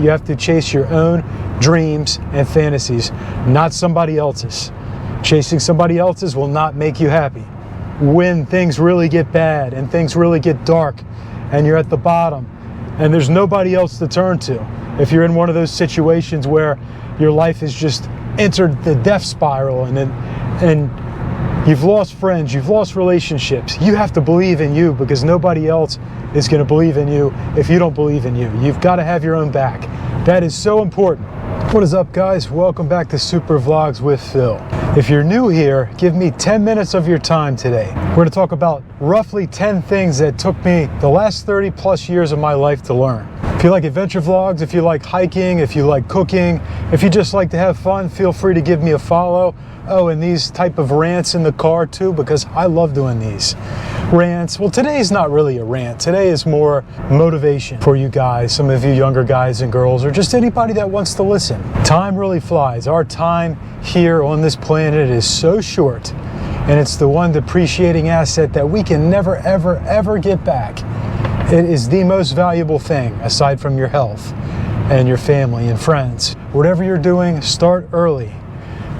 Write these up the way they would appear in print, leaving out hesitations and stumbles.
You have to chase your own dreams and fantasies, not somebody else's. Chasing somebody else's will not make you happy. When things really get bad and things really get dark and you're at the bottom and there's nobody else to turn to, if you're in one of those situations where your life has just entered the death spiral and you've lost friends, you've lost relationships, you have to believe in you, because nobody else is going to believe in you if you don't believe in you. You've got to have your own back. That is so important. What is up, guys? Welcome back to Super Vlogs with Phil. If you're new here, give me 10 minutes of your time today. We're going to talk about roughly 10 things that took me the last 30 plus years of my life to learn. If you like adventure vlogs, if you like hiking, if you like cooking, if you just like to have fun, feel free to give me a follow. Oh, and these type of rants in the car too, because I love doing these rants. Well, today's not really a rant. Today is more motivation for you guys, some of you younger guys and girls, or just anybody that wants to listen. Time really flies. Our time here on this planet is so short, and it's the one depreciating asset that we can never, ever, ever get back. It is the most valuable thing, aside from your health and your family and friends. Whatever you're doing, start early.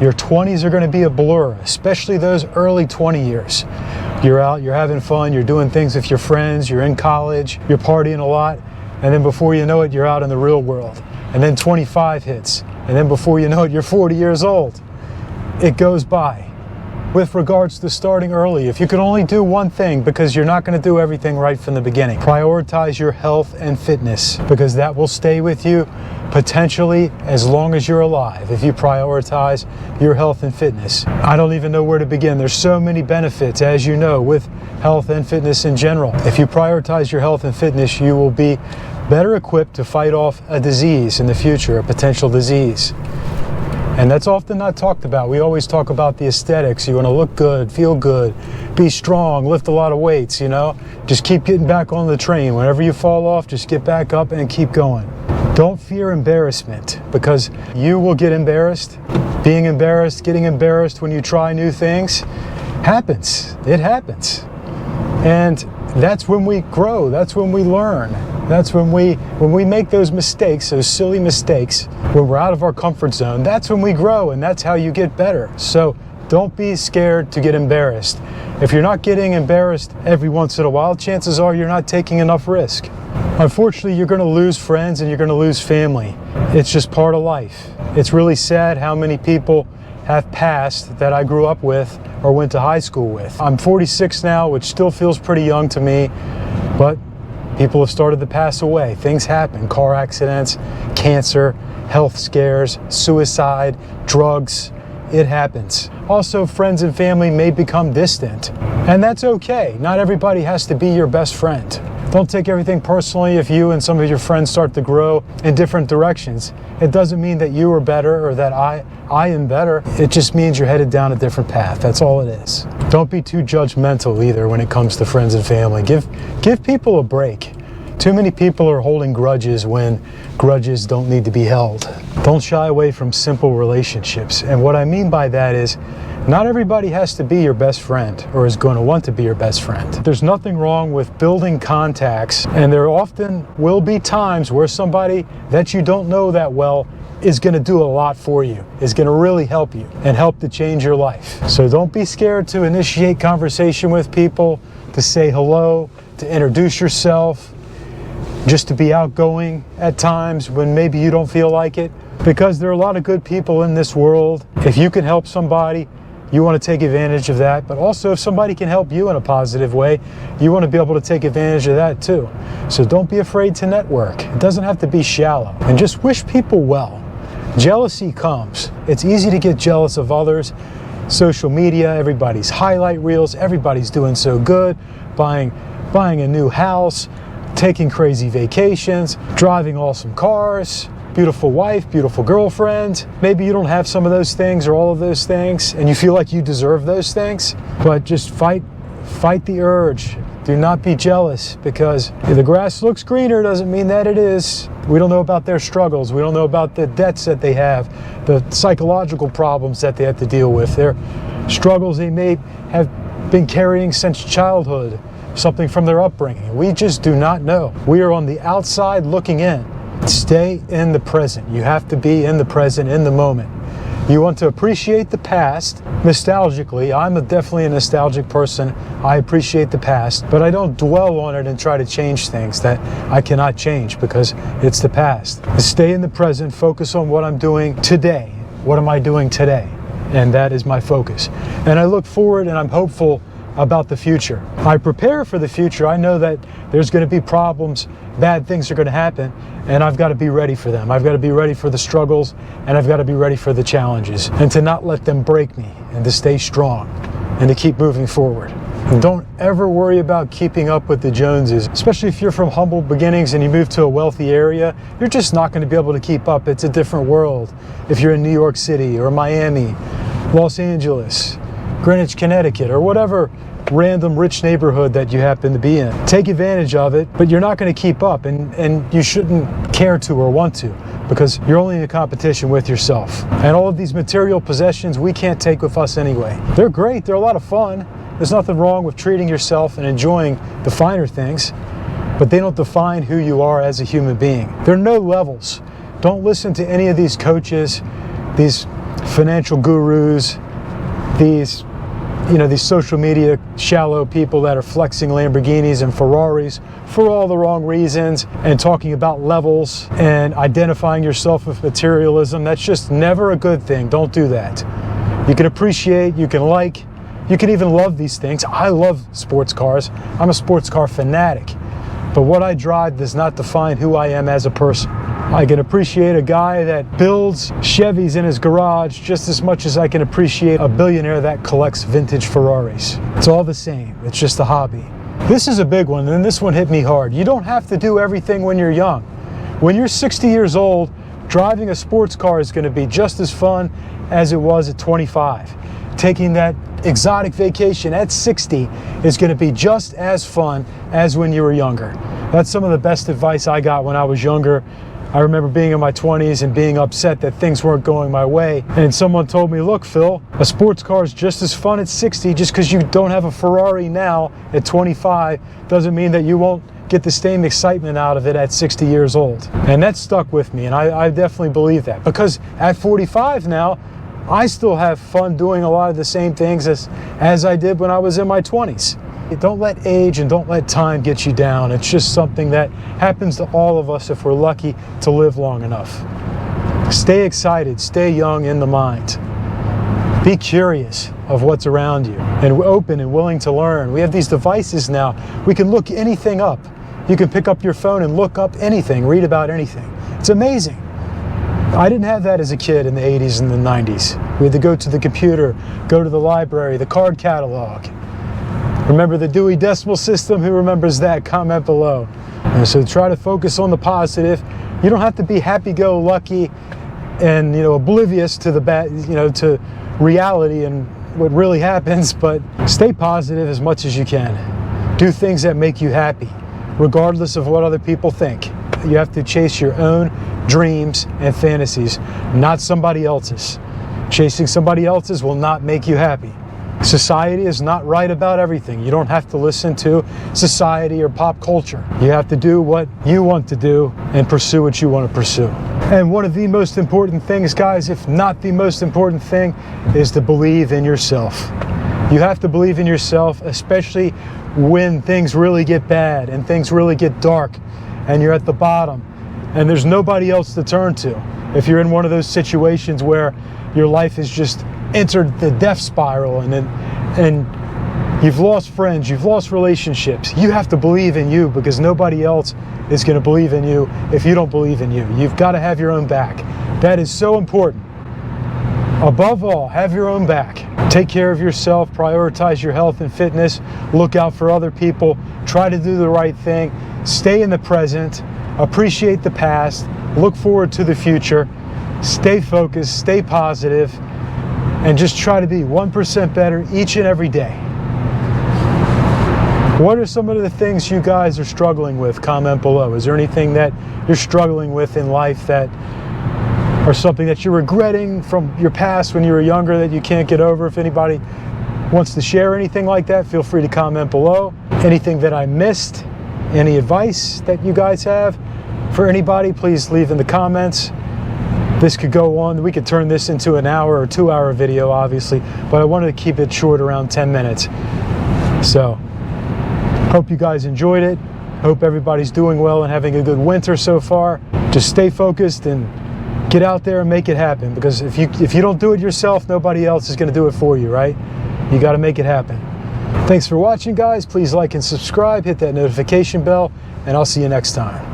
Your 20s are going to be a blur, especially those early 20 years. You're out, you're having fun, you're doing things with your friends, you're in college, you're partying a lot, and then before you know it, you're out in the real world. And then 25 hits, and then before you know it, you're 40 years old. It goes by. With regards to starting early, if you can only do one thing, because you're not going to do everything right from the beginning, prioritize your health and fitness, because that will stay with you potentially as long as you're alive. If you prioritize your health and fitness, I don't even know where to begin. There's so many benefits, as you know, with health and fitness in general. If you prioritize your health and fitness, you will be better equipped to fight off a disease in the future, a potential disease. And that's often not talked about. We always talk about the aesthetics. You want to look good, feel good, be strong, lift a lot of weights, you know. Just keep getting back on the train. Whenever you fall off, just get back up and keep going. Don't fear embarrassment, because you will get embarrassed. Being embarrassed, getting embarrassed when you try new things happens. It happens. And that's when we grow. That's when we learn. That's when we make those mistakes, those silly mistakes, when we're out of our comfort zone, that's when we grow, and that's how you get better. So don't be scared to get embarrassed. If you're not getting embarrassed every once in a while, chances are you're not taking enough risk. Unfortunately, you're going to lose friends and you're going to lose family. It's just part of life. It's really sad how many people have passed that I grew up with or went to high school with. I'm 46 now, which still feels pretty young to me, but people have started to pass away. Things happen. Car accidents, cancer, health scares, suicide, drugs. It happens. Also, friends and family may become distant, and that's okay. Not everybody has to be your best friend. Don't take everything personally if you and some of your friends start to grow in different directions. It doesn't mean that you are better or that I am better. It just means you're headed down a different path. That's all it is. Don't be too judgmental either when it comes to friends and family. Give people a break. Too many people are holding grudges when grudges don't need to be held. Don't shy away from simple relationships. And what I mean by that is, not everybody has to be your best friend or is going to want to be your best friend. There's nothing wrong with building contacts, and there often will be times where somebody that you don't know that well is going to do a lot for you, is going to really help you and help to change your life. So don't be scared to initiate conversation with people, to say hello, to introduce yourself, just to be outgoing at times when maybe you don't feel like it, because there are a lot of good people in this world. If you can help somebody, you want to take advantage of that. But also, if somebody can help you in a positive way, you want to be able to take advantage of that too. So don't be afraid to network. It doesn't have to be shallow. And just wish people well. Jealousy comes. It's easy to get jealous of others. Social media, everybody's highlight reels, everybody's doing so good, buying a new house, taking crazy vacations, driving awesome cars, beautiful wife, beautiful girlfriend. Maybe you don't have some of those things or all of those things, and you feel like you deserve those things, but just fight the urge. Do not be jealous, because if the grass looks greener doesn't mean that it is. We don't know about their struggles. We don't know about the debts that they have, the psychological problems that they have to deal with, their struggles they may have been carrying since childhood, something from their upbringing. We just do not know. We are on the outside looking in. Stay in the present. You have to be in the present, in the moment. You want to appreciate the past nostalgically. I'm definitely a nostalgic person. I appreciate the past, but I don't dwell on it and try to change things that I cannot change because it's the past. Stay in the present, focus on what I'm doing today. What am I doing today? And that is my focus. And I look forward and I'm hopeful about the future. I prepare for the future. I know that there's going to be problems, bad things are going to happen, and I've got to be ready for them. I've got to be ready for the struggles, and I've got to be ready for the challenges, and to not let them break me, and to stay strong, and to keep moving forward. And don't ever worry about keeping up with the Joneses, especially if you're from humble beginnings and you move to a wealthy area. You're just not going to be able to keep up. It's a different world. If you're in New York City or Miami, Los Angeles, Greenwich, Connecticut, or whatever random rich neighborhood that you happen to be in. Take advantage of it, but you're not going to keep up, and you shouldn't care to or want to, because you're only in a competition with yourself. And all of these material possessions we can't take with us anyway. They're great, they're a lot of fun. There's nothing wrong with treating yourself and enjoying the finer things, but they don't define who you are as a human being. There are no levels. Don't listen to any of these coaches, these financial gurus, these social media shallow people that are flexing Lamborghinis and Ferraris for all the wrong reasons and talking about levels and identifying yourself with materialism. That's just never a good thing. Don't do that. You can appreciate, you can like, you can even love these things. I love sports cars. I'm a sports car fanatic. But what I drive does not define who I am as a person. I can appreciate a guy that builds Chevys in his garage just as much as I can appreciate a billionaire that collects vintage Ferraris. It's all the same. It's just a hobby. This is a big one, and this one hit me hard. You don't have to do everything when you're young. When you're 60 years old, driving a sports car is going to be just as fun as it was at 25. Taking that exotic vacation at 60 is going to be just as fun as when you were younger. That's some of the best advice I got when I was younger. I remember being in my 20s and being upset that things weren't going my way. And someone told me, look, Phil, a sports car is just as fun at 60. Just because you don't have a Ferrari now at 25 doesn't mean that you won't get the same excitement out of it at 60 years old. And that stuck with me, and I definitely believe that. Because at 45 now, I still have fun doing a lot of the same things as I did when I was in my 20s. Don't let age and don't let time get you down. It's just something that happens to all of us if we're lucky to live long enough. Stay excited, stay young in the mind. Be curious of what's around you and open and willing to learn. We have these devices now. We can look anything up. You can pick up your phone and look up anything, read about anything. It's amazing. I didn't have that as a kid in the 80s and the 90s. We had to go to the computer, go to the library, the card catalog. Remember the Dewey Decimal System? Who remembers that? Comment below. And so try to focus on the positive. You don't have to be happy-go-lucky and oblivious to the bad, to reality and what really happens, but stay positive as much as you can. Do things that make you happy, regardless of what other people think. You have to chase your own dreams and fantasies, not somebody else's. Chasing somebody else's will not make you happy. Society is not right about everything. You don't have to listen to society or pop culture. You have to do what you want to do and pursue what you want to pursue. And one of the most important things, guys, if not the most important thing, is to believe in yourself. You have to believe in yourself, especially when things really get bad and things really get dark and you're at the bottom and there's nobody else to turn to. If you're in one of those situations where your life has just entered the death spiral and you've lost friends, you've lost relationships, you have to believe in you, because nobody else is going to believe in you if you don't believe in you. You've got to have your own back. That is so important. Above all, have your own back. Take care of yourself, prioritize your health and fitness, look out for other people, try to do the right thing, stay in the present, appreciate the past, look forward to the future, stay focused, stay positive, and just try to be 1% better each and every day. What are some of the things you guys are struggling with? Comment below. Is there anything that you're struggling with in life that, or something that you're regretting from your past when you were younger that you can't get over? If anybody wants to share anything like that, feel free to comment below. Anything that I missed, any advice that you guys have, For anybody, please leave in the comments. This could go on. We could turn this into an hour or 2 hour video, obviously, but I wanted to keep it short, around 10 minutes. So, hope you guys enjoyed it. Hope everybody's doing well and having a good winter so far. Just stay focused and get out there and make it happen, because if you don't do it yourself, nobody else is going to do it for you, right? You got to make it happen. Thanks for watching, guys. Please like and subscribe, hit that notification bell, and I'll see you next time.